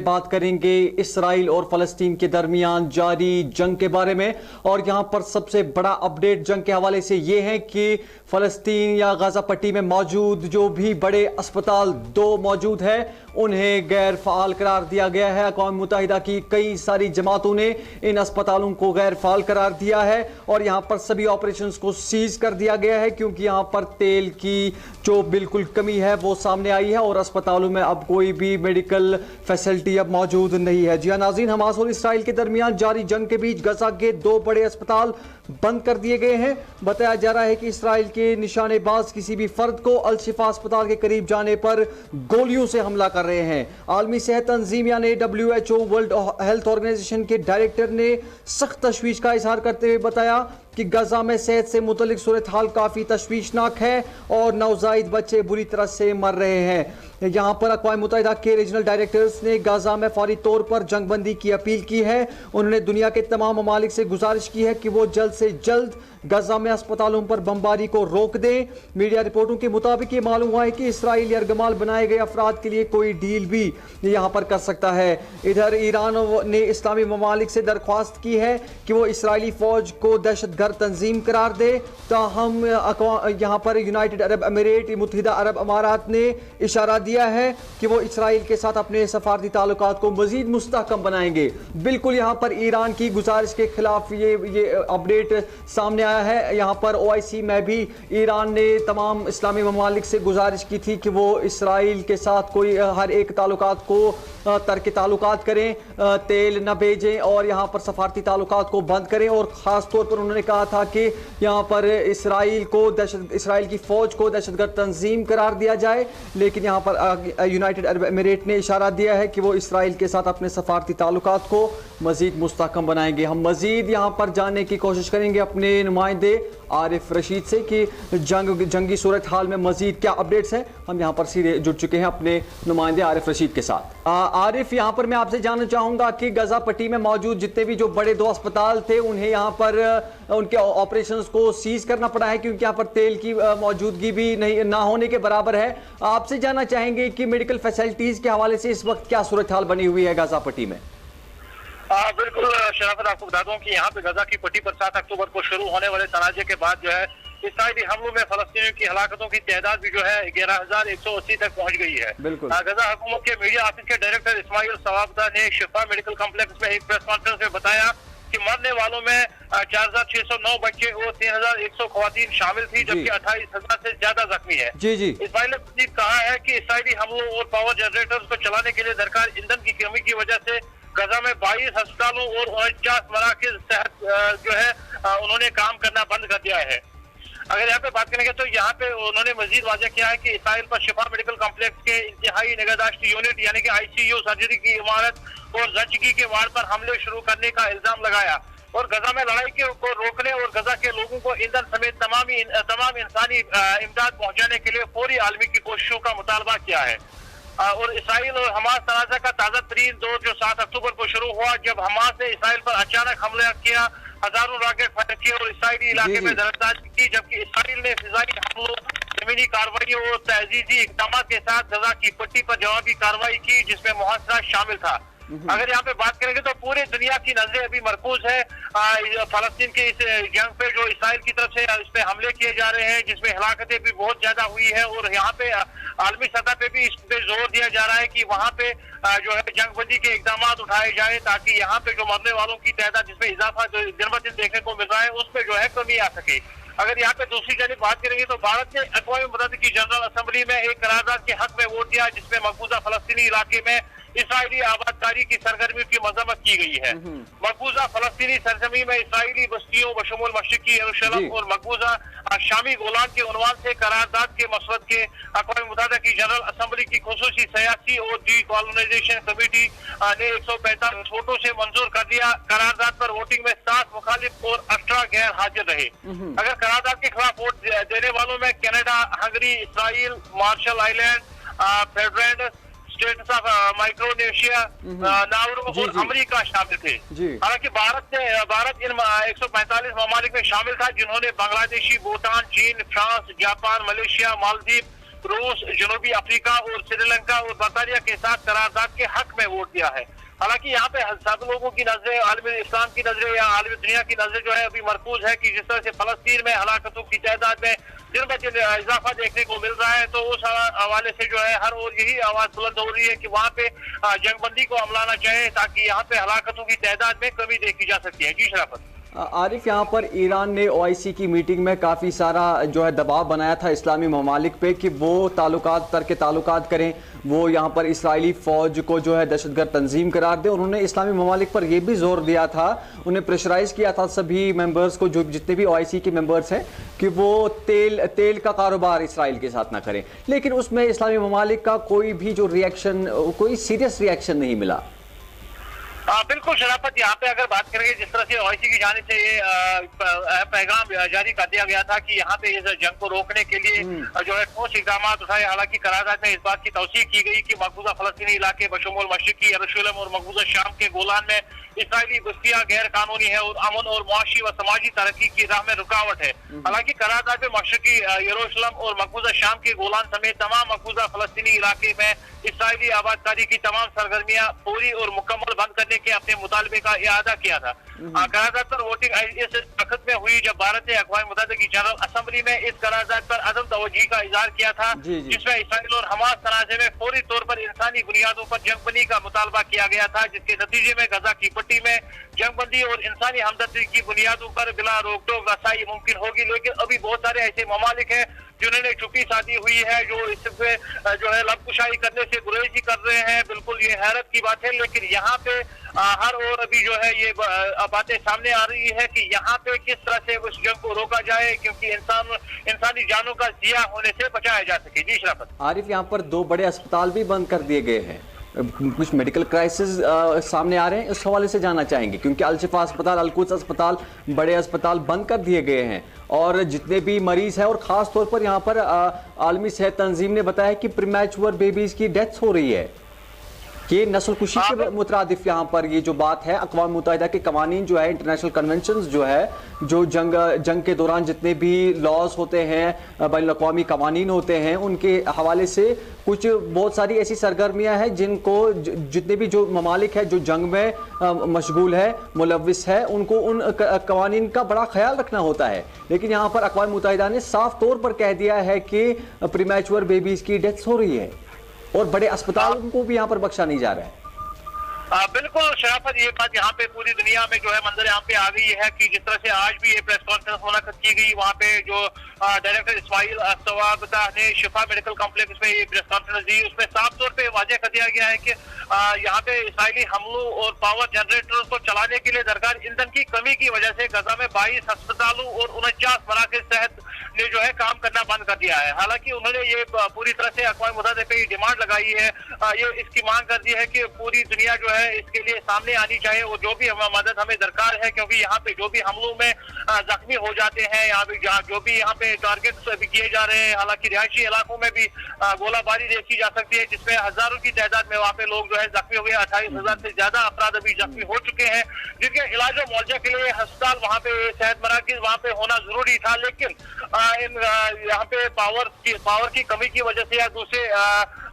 बात करेंगे इसराइल और फलस्तीन के दरमियान जारी जंग के बारे में। और यहां पर सबसे बड़ा अपडेट जंग के हवाले से यह है कि फलस्तीन या गाजा पट्टी में मौजूद जो भी बड़े अस्पताल 2 मौजूद है उन्हें गैर फाल करार दिया गया है। अक़वाम मुत्तहिदा की कई सारी जमातों ने इन अस्पतालों को गैर फाल करार दिया है और यहां पर सभी ऑपरेशंस को सीज कर दिया गया है क्योंकि यहां पर तेल की जो बिल्कुल कमी है वो सामने आई है और अस्पतालों में अब कोई भी मेडिकल फैसिलिटी अब मौजूद नहीं है। जी हाँ नाज़रीन, हमास और इसराइल के दरमियान जारी जंग के बीच गजा के 2 बड़े अस्पताल बंद कर दिए गए हैं। बताया जा रहा है कि इसराइल के निशानेबाज किसी भी फर्द को अल शिफा अस्पताल के करीब जाने पर गोलियों से हमला कर रहे हैं। आलमी सेहत तंजीम यानी WHO वर्ल्ड हेल्थ ऑर्गेनाइजेशन के डायरेक्टर ने सख्त तशवीश का इजहार करते हुए बताया कि गजा में सेहत से मुतल्लिक सूरत हाल काफ़ी तशवीशनाक है और नवजायद बच्चे बुरी तरह से मर रहे हैं। यहाँ पर अक़वाम मुत्तहिदा के रीजनल डायरेक्टर्स ने गजा में फौरी तौर पर जंगबंदी की अपील की है। उन्होंने दुनिया के तमाम ममालिक से गुजारिश की है कि वो जल्द से जल्द गजा में अस्पतालों पर बमबारी को रोक दें। मीडिया रिपोर्टों के मुताबिक ये मालूम हुआ है कि इसराइल यरगमाल बनाए गए अफराद के लिए कोई डील भी यहाँ पर कर सकता है। इधर ईरान ने इस्लामी ममालिक से दरख्वास्त की है कि वो इसराइली फौज को दहशतगर्द तंजीम करार दे। ताहम यहाँ पर यूनाइटेड अरब अमीरेट, मुत्तहिदा अरब अमारात ने इशारा दिया है कि वो इसराइल के साथ अपने सफारती ताल्लुकात को मजीद मुस्तहकम बनाएंगे। बिल्कुल यहाँ पर ईरान की गुजारिश के खिलाफ ये अपडेट सामने आया है। यहाँ पर OIC में भी ईरान ने तमाम इस्लामी ममालिक से गुजारिश की थी कि वो इसराइल के साथ कोई हर एक ताल्लुकात को तर्क ताल्लुकात करें, तेल न भेजें और यहाँ पर सफारती ताल्लुकात को बंद करें। और ख़ास तौर पर उन्होंने कहा था कि यहाँ पर इसराइल की फ़ौज को दहशतगर्द तंजीम करार दिया जाए। लेकिन यहाँ पर यूनाइटेड अरब अमीरेट ने इशारा दिया है कि वो इसराइल के साथ अपने सफारती ताल्लुकात को मज़ीद मुस्तहकम बनाएंगे। हम मज़ीद यहाँ पर जानने की कोशिश करेंगे अपने नुमाइंदे आरिफ रशीद से कि जंगी सूरत हाल में मज़ीद क्या अपडेट्स हैं। हम यहाँ पर सीधे जुड़ चुके हैं अपने नुमाइंदे आरिफ रशीद के साथ। आरिफ, यहाँ पर मैं आपसे जानना चाहूँगा कि गजा पट्टी में मौजूद जितने भी जो बड़े 2 अस्पताल थे उन्हें यहाँ पर उनके ऑपरेशंस को सीज करना पड़ा है क्योंकि यहाँ पर तेल की मौजूदगी भी नहीं ना होने के बराबर है। आपसे जानना चाहेंगे कि मेडिकल फैसिलिटीज़ के हवाले से इस वक्त क्या सूरत हाल बनी हुई है गजा पट्टी में। बिल्कुल शराफत, आपको बता दूं कि यहाँ पे गजा की पट्टी पर 7 अक्टूबर को शुरू होने वाले तनाजे के बाद जो है इसराइली हमलों में फलस्तीनियों की हलाकतों की तादाद भी जो है 11,180 तक पहुंच गई है। गजा हुकूमत के मीडिया ऑफिस के डायरेक्टर इस्माइल सवाबदा ने शिफा मेडिकल कॉम्प्लेक्स में एक प्रेस कॉन्फ्रेंस में बताया कि मरने वालों में 4,609 बच्चे और 3,100 खवातीन शामिल थी, जबकि 28,000 से ज्यादा जख्मी है। इस्माइल ने मजीद कहा है कि इसराइली हमलों और पावर जनरेटर्स को चलाने के लिए दरकार ईंधन की कमी की वजह से गजा में 22 अस्पतालों और 49 मराकज़ सेहत जो है उन्होंने काम करना बंद कर दिया है। अगर यहाँ पे बात करेंगे तो यहाँ पे उन्होंने मजीद वाज़ेह किया है कि इसराइल पर शिफा मेडिकल कॉम्प्लेक्स के इंतहाई निगहदाश्त यूनिट यानी कि ICU सर्जरी की इमारत और जंचगी के वार्ड पर हमले शुरू करने का इल्जाम लगाया और गजा में लड़ाई को रोकने और गजा के लोगों को ईंधन समेत तमाम इंसानी इमदाद पहुँचाने के लिए फौरी आलमी की कोशिशों का मुतालबा किया है। और इसराइल और हमास तनाज़ा का ताज़ा तरीन दौर जो 7 अक्टूबर को शुरू हुआ जब हमास ने इसराइल पर अचानक हमला किया, हजारों रॉकेट फायर किए और इसराइली इलाके में दरअंदाजी की, जबकि इसराइल ने फिजाई हमलों, जमीनी कार्रवाई और तहजीजी इक़दाम के साथ गजा की पट्टी पर जवाबी कार्रवाई की जिसमें मुहासरा शामिल था। अगर यहाँ पे बात करेंगे तो पूरे दुनिया की नजरें अभी मरकूज है फलस्तीन के इस जंग पे जो इसराइल की तरफ से इस पे हमले किए जा रहे हैं जिसमें हलाकतें भी बहुत ज्यादा हुई है और यहाँ पे आलमी सतह पे भी इस पे जोर दिया जा रहा है कि वहाँ पे जो है जंगबंदी के इकदाम उठाए जाए ताकि यहाँ पे जो मरने वालों की तादाद जिसमें इजाफा जो दिन ब दिन देखने को मिल रहा है उसमें जो है कमी आ सके। अगर यहाँ पे दूसरी जानिब बात करेंगे तो भारत ने अक़वाम मुत्तहिदा की जनरल असम्बली में एक करारदाद के हक में वोट दिया जिसमें मकबूजा फलस्तीनी इलाके में इसराइली आबादकारी की सरगर्मी की मजम्मत की गई है। मकबूजा फलस्तीनी सरजमी में इसराइली बस्तियों बशमूल मशरिकी यरूशलेम और मकबूजा शामी गोलान के उन्वान से करारदाद के मसवद के अक़वाम मुत्तहिदा की जनरल असम्बली की खुसूसी सियासी और डीकॉलोनाइजेशन कमेटी ने 145 वोटों से मंजूर कर दिया। करारदाद पर वोटिंग में 7 मुखालिफ और 18 गैर हाजिर रहे। अगर करारदाद के खिलाफ वोट देने वालों में Canada, Hungary, Israel, Marshall island, federal states of Micronesia, Nauru और अमेरिका शामिल थे। हालांकि भारत इन 145 ममालिक में शामिल था जिन्होंने बांग्लादेशी, भूटान, चीन, फ्रांस, जापान, मलेशिया, मालदीव, रूस, जनूबी अफ्रीका और श्रीलंका और बर्तानिया के साथ करारदाद के हक में वोट दिया है। हालांकि यहाँ पे सब लोगों की नजरें, आलमी इस्लाम की नजरें या आलमी दुनिया की नजरें जो है अभी मरकूज है कि जिस तरह से फलस्तीन में हलाकतों की तादाद में दिन ब दिन इजाफा देखने को मिल रहा है, तो उस हवाले से जो है हर ओर यही आवाज बुलंद हो रही है कि वहाँ पे जंगबंदी को अमलाना चाहिए ताकि यहाँ पे हलाकतों की तादाद में कमी देखी जा सकती है। जी शराफत। आरिफ, यहाँ पर ईरान ने ओआईसी की मीटिंग में काफ़ी सारा जो है दबाव बनाया था इस्लामी ममालिक पे कि वो ताल्लुकात करें, वो यहाँ पर इस्राएली फ़ौज को जो है दहशतगर्द तंजीम करार दें। उन्होंने इस्लामी ममालिक पर यह भी जोर दिया था, उन्हें प्रेशराइज किया था सभी मेंबर्स को, जो जितने भी ओआईसी के मेंबर्स हैं, कि वो तेल का कारोबार इसराइल के साथ ना करें। लेकिन उसमें इस्लामी ममालिक का कोई भी जो रिएक्शन, कोई सीरियस रिएक्शन नहीं मिला। बिल्कुल शराफत, यहाँ पे अगर बात करेंगे जिस तरह से ओआईसी की जानिब से ये पैगाम जारी कर दिया गया था कि यहाँ पे इस जंग को रोकने के लिए जो है ठोस इकदाम उठाए। हालांकि करारदाद में इस बात की तौसीक की गई कि मकबूजा फलस्तीनी इलाके बशमूल मशरिकी यरूशलेम और मकबूजा शाम के गोलान में इसराइली बस्तियां गैर कानूनी है और अमन और मुआशी व समाजी तरक्की की राह में रुकावट है। हालांकि करारदाद में मशरिकी यरूशलेम और मकबूजा शाम के गोलान समेत तमाम मकबूजा फलस्तीनी इलाके में इसराइली आबादकारी की तमाम सरगर्मियां पूरी और मुकम्मल बंद करने के अपने मुतालबे का इरादा किया था। करारदाद पर वोटिंग इस वक्त में हुई जब भारत ने अक़वाम मुत्तहिदा की जनरल असेंबली में इस करारदाद पर अदम तवज्जो का इजहार किया था, जिसमें इसराइल और हमास तनाज़े में फौरी तौर पर इंसानी बुनियादों पर जंगबंदी का मुतालबा किया गया था, जिसके नतीजे में गजा की पट्टी में जंगबंदी और इंसानी हमदर्दी की बुनियादों पर बिला रोक टोक रसाई मुमकिन होगी। लेकिन अभी बहुत सारे ऐसे ममालिक हैं जिन्होंने चुप्पी साधी हुई है, जो इससे जो है लबकुशाई करने से गुरेज ही कर रहे हैं। बिल्कुल ये हैरत की बात है। लेकिन यहाँ पे हर ओर अभी जो है ये बातें सामने आ रही है कि यहाँ पे किस तरह से उस जंग को रोका जाए, क्योंकि इंसानी जानों का जिया होने से बचाया जा सके। जी शराफत। आरिफ, यहाँ पर 2 बड़े अस्पताल भी बंद कर दिए गए हैं, कुछ मेडिकल क्राइसिस सामने आ रहे हैं, इस हवाले से जानना चाहेंगे, क्योंकि अल-शिफा अस्पताल, अल-कुद्स अस्पताल, बड़े अस्पताल बंद कर दिए गए हैं और जितने भी मरीज हैं, और ख़ास तौर पर यहाँ पर आलमी सेहत तंजीम ने बताया कि प्रीमैच्योर बेबीज़ की डेथ्स हो रही है। ये नस्ल कुशी के मुतरादिफ यहाँ पर ये जो बात है, अक़वाम मुत्तहिदा के कवानीन जो है, इंटरनेशनल कन्वेंशंस जो है, जो जंग के दौरान जितने भी लॉज होते हैं, बैनुल अक़वामी कवानीन होते हैं, उनके हवाले से कुछ बहुत सारी ऐसी सरगर्मियाँ हैं जिनको जितने भी जो ममालिक है जो जंग में मशगूल है, मुलविस है, उनको उन कवानीन का बड़ा ख्याल रखना होता है। लेकिन यहाँ पर अक़वाम मुत्तहिदा ने साफ तौर पर कह दिया है कि प्रीमैच्योर बेबीज़ की डेथ्स हो रही है और बड़े अस्पतालों को भी यहाँ पर बख्शा नहीं जा रहा है। बिल्कुल शराफत, ये बात यहाँ पे पूरी दुनिया में जो है मंजर यहाँ पे आ गई है कि जिस तरह से आज भी ये प्रेस कॉन्फ्रेंस मुनक़्क़द की गई, वहाँ पे जो डायरेक्टर इस्माइल सवाबता ने शिफा मेडिकल कॉम्प्लेक्स में ये प्रेस कॉन्फ्रेंस दी, उसमें साफ तौर पे वाज़ेह कर दिया गया है कि यहाँ पे इसराइली हमलों और पावर जनरेटरों को चलाने के लिए दरकार ईंधन की कमी की वजह से गजा में 22 अस्पतालों और 49 मराकज़ सेहत ने जो है काम करना बंद कर दिया है। हालांकि उन्होंने ये पूरी तरह से अक़वाम मुत्तहिदा पे डिमांड लगाई है, ये इसकी मांग कर दी है कि पूरी दुनिया जो है इसके लिए सामने आनी चाहिए और जो भी मदद हमें दरकार है, क्योंकि यहाँ पे जो भी हमलों में जख्मी हो जाते हैं, यहाँ पे जो भी यहाँ पे टारगेट भी किए जा रहे हैं, हालांकि रिहायशी इलाकों में भी गोलाबारी देखी जा सकती है, जिसमें हजारों की तादाद में वहाँ पे लोग जो है जख्मी हो गए। 28,000 से ज्यादा अफराद अभी जख्मी हो चुके हैं, जिनके इलाज और मुआवजा के लिए अस्पताल वहाँ पे सेहत मराकज़ वहाँ पे होना जरूरी था। लेकिन यहाँ पे पावर की कमी की वजह से या दूसरे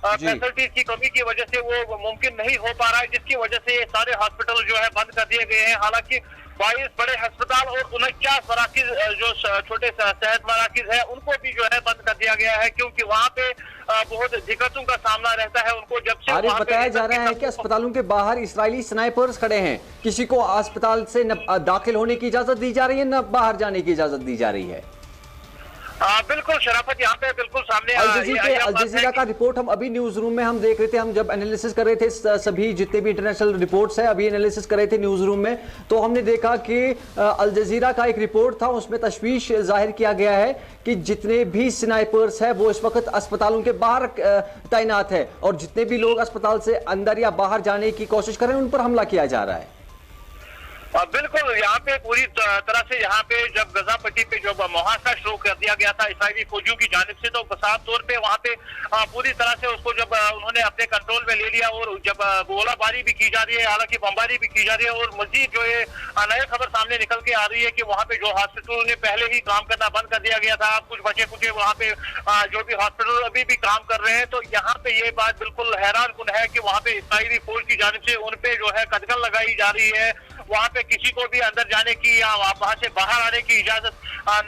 फैसिलिटीज की कमी की वजह से वो मुमकिन नहीं हो पा रहा है, जिसकी वजह से ये सारे हॉस्पिटल जो है बंद कर दिए गए हैं। हालांकि 22 बड़े अस्पताल और 49 मराकज़ जो छोटे सेहत मराकज़ है उनको भी जो है बंद कर दिया गया है, क्योंकि वहाँ पे बहुत दिक्कतों का सामना रहता है उनको। जब से बताया जा रहा है कि अस्पतालों के बाहर इस्राएली स्नाइपर्स खड़े हैं, किसी को अस्पताल से न दाखिल होने की इजाजत दी जा रही है, न बाहर जाने की इजाजत दी जा रही है। बिल्कुल शराफत, यहाँ पे बिल्कुल सामने अल जज़ीरा का रिपोर्ट हम अभी न्यूज रूम में हम देख रहे थे, हम जब एनालिसिस कर रहे थे सभी जितने भी इंटरनेशनल रिपोर्ट्स है, अभी एनालिसिस कर रहे थे न्यूज रूम में, तो हमने देखा कि अल जज़ीरा का एक रिपोर्ट था, उसमें तशवीश जाहिर किया गया है कि जितने भी स्नाइपर्स है वो इस वक्त अस्पतालों के बाहर तैनात है और जितने भी लोग अस्पताल से अंदर या बाहर जाने की कोशिश कर रहे हैं उन पर हमला किया जा रहा है। बिल्कुल, यहाँ पे पूरी तरह से यहाँ पे जब गजा पट्टी पे जब मुहासरा शुरू कर दिया गया था इसराइली फौजियों की जानिब से, तो साफ तौर पे वहाँ पे पूरी तरह से उसको जब उन्होंने अपने कंट्रोल में ले लिया और जब गोलाबारी भी की जा रही है, हालांकि बमबारी भी की जा रही है। और मजीद जो है नई खबर सामने निकल के आ रही है कि वहाँ पे जो हॉस्पिटल ने पहले ही काम करना बंद कर दिया गया था, कुछ बचे कुछ वहाँ पे जो भी हॉस्पिटल अभी भी काम कर रहे हैं। तो यहाँ पे ये बात बिल्कुल हैरान कुन है कि वहाँ पे इसराइली फौज की जानिब से उन पे जो है कदगन लगाई जा रही है। वहाँ पे किसी को भी अंदर जाने की या वहाँ से बाहर आने की इजाजत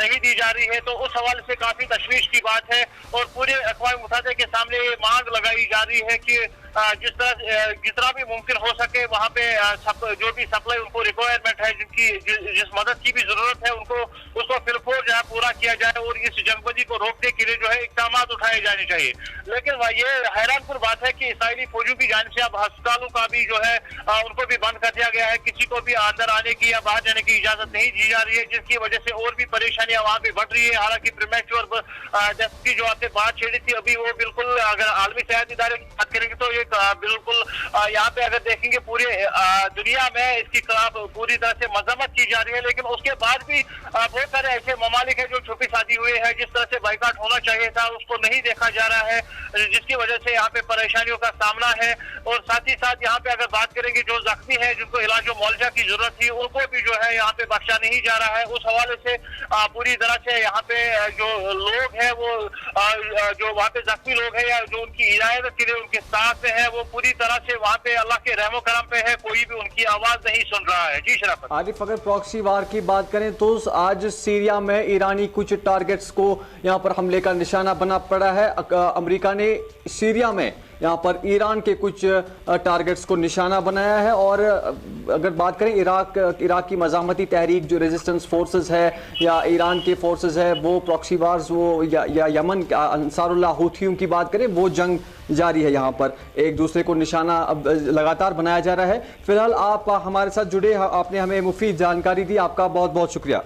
नहीं दी जा रही है। तो उस हवाले से काफी तशवीश की बात है और पूरे अक़वाम मुत्तहिदा के सामने ये मांग लगाई जा रही है कि जितना भी मुमकिन हो सके वहाँ पे जो भी सप्लाई उनको रिक्वायरमेंट है, जिस मदद की भी जरूरत है, उनको उसको फिलफोर जो है पूरा किया जाए और इस जंगबंदी को रोकने के लिए जो है इक़दाम उठाए जाने चाहिए। लेकिन ये हैरानकुन बात है कि इसराइली फौजों की जानिब से अब अस्पतालों का भी जो है उनको भी बंद कर दिया गया है, किसी को भी अंदर आने की या बाहर जाने की इजाजत नहीं दी जा रही है, जिसकी वजह से और भी परेशानियां वहाँ पे बढ़ रही है। हालांकि प्रीमेच्योर डेथ की जो आपने बात छेड़ी थी अभी, वो बिल्कुल अगर आलमी सेहत इदारे की बात करेंगे तो ये बिल्कुल यहाँ पे अगर देखेंगे पूरे दुनिया में इसकी पूरी तरह से मजम्मत की जा रही है। लेकिन उसके बाद भी बहुत सारे ऐसे ममालिक है जो छुपी शादी हुए हैं, जिस तरह से बाइकाट होना चाहिए था उसको नहीं देखा जा रहा है, जिसकी वजह से यहाँ पे परेशानियों का सामना है। और साथ ही साथ यहाँ पे अगर बात करेंगे जो जख्मी है, जिनको इलाज मुआवजा की जरूरत थी, उनको भी जो है यहाँ पे बख्शा नहीं जा रहा है। उस हवाले से पूरी तरह से यहाँ पे जो लोग हैं वो जो वहाँ पे जख्मी लोग हैं या जो उनकी हिदायत के लिए उनके साथ में है, वो पूरी तरह से वहाँ पे अल्लाह के रहमो करम पे है, कोई भी उनकी आवाज नहीं सुन रहा है। जी शराफत। आरिफ, अगर प्रॉक्सी वार की बात करें तो आज सीरिया में ईरानी कुछ टारगेट्स को यहाँ पर हमले का निशाना बना पड़ा है। अमेरिका ने सीरिया में यहाँ पर ईरान के कुछ टारगेट्स को निशाना बनाया है। और अगर बात करें इराक की मज़ामती तहरीक जो रेजिस्टेंस फोर्सेस है या ईरान के फोर्सेस है, वो प्रॉक्सी वार्स वो या यमन अंसारुल्लाह हूथियों की बात करें, वो जंग जारी है। यहाँ पर एक दूसरे को निशाना अब लगातार बनाया जा रहा है। फिलहाल आप हमारे साथ जुड़े, आपने हमें मुफीद जानकारी दी, आपका बहुत बहुत शुक्रिया।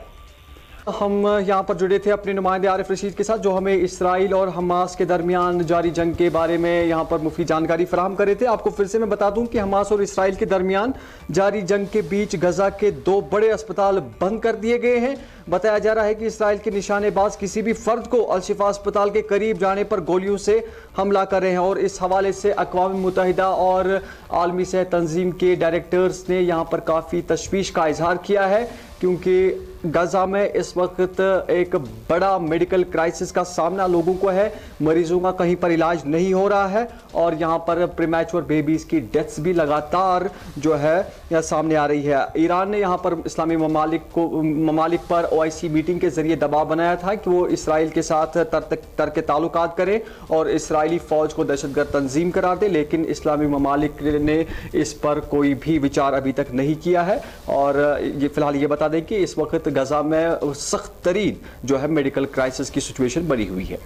हम यहाँ पर जुड़े थे अपने नुमाइंदे आरिफ रशीद के साथ, जो हमें इसराइल और हमास के दरमियान जारी जंग के बारे में यहाँ पर मुफीद जानकारी फराहम कर रहे थे। आपको फिर से मैं बता दूं कि हमास और इसराइल के दरमियान जारी जंग के बीच गजा के 2 बड़े अस्पताल बंद कर दिए गए हैं। बताया जा रहा है कि इसराइल के निशानेबाज किसी भी फर्द को अल-शिफा अस्पताल के करीब जाने पर गोलियों से हमला कर रहे हैं। और इस हवाले से अक़वाम मुत्तहिदा और आलमी सेहत तंजीम के डायरेक्टर्स ने यहाँ पर काफ़ी तशवीश का इजहार किया है, क्योंकि गजा में इस वक्त एक बड़ा मेडिकल क्राइसिस का सामना लोगों को है। मरीजों का कहीं पर इलाज नहीं हो रहा है और यहाँ पर प्रीमैच्योर बेबीज की डेथ्स भी लगातार जो है यह सामने आ रही है। ईरान ने यहाँ पर इस्लामी ममालिक पर OIC मीटिंग के जरिए दबाव बनाया था कि वो इसराइल के साथ तर्क ताल्लुकात करें और इसराइली फौज को दहशतगर्द तंजीम करार दे, लेकिन इस्लामी ममालिक ने इस पर कोई भी विचार अभी तक नहीं किया है। और ये फिलहाल ये बता दें कि इस वक्त गजा में सख्त तरीन जो है मेडिकल क्राइसिस की सिचुएशन बनी हुई है।